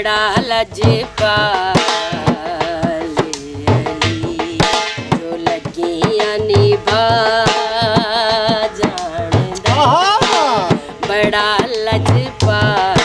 बड़ा लजपाल अली जो लगियां निभा जानदा बड़ा लजपाल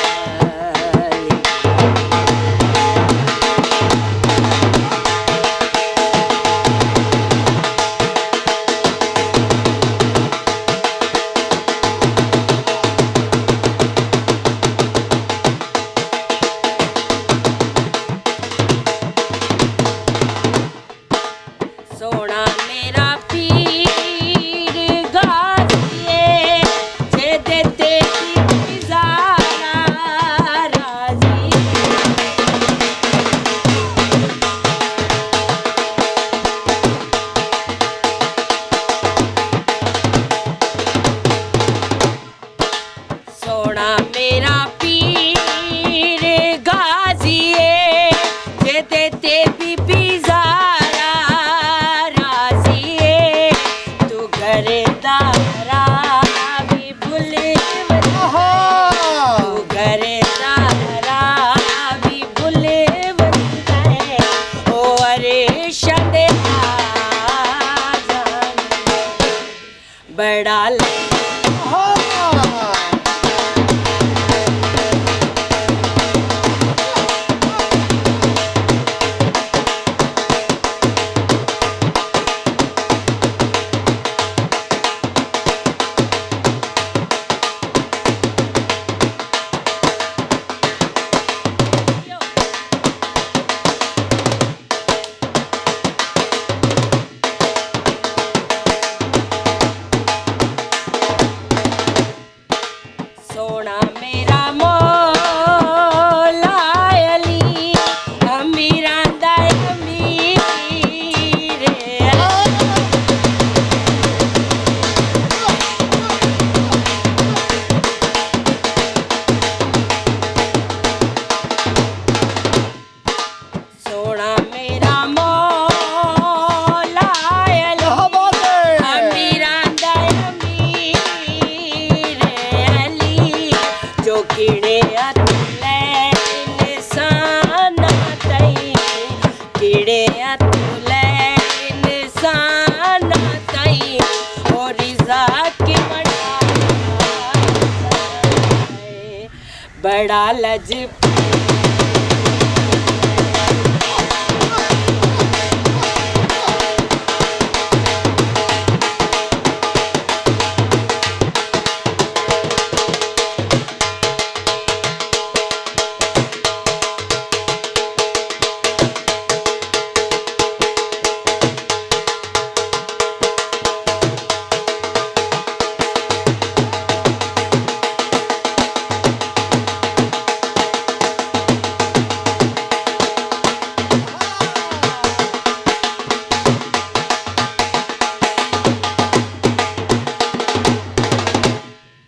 सोना मेरा पीर गाजिए जे देते गुजारा राजी सोना मेरा पीर गाजिए जे देते दारा भी भूले तू घरे दारा भी भूले ओ अरे शदे बड़ा सोना मेरा मौला अली अमीरा दाय अमीर सोना मेरा मौला अली अमीरा दाय अमीर जो कीड़े अतुले इंसान तई कीड़े अतुले इंसान तई और रिज़ा के बड़ा लज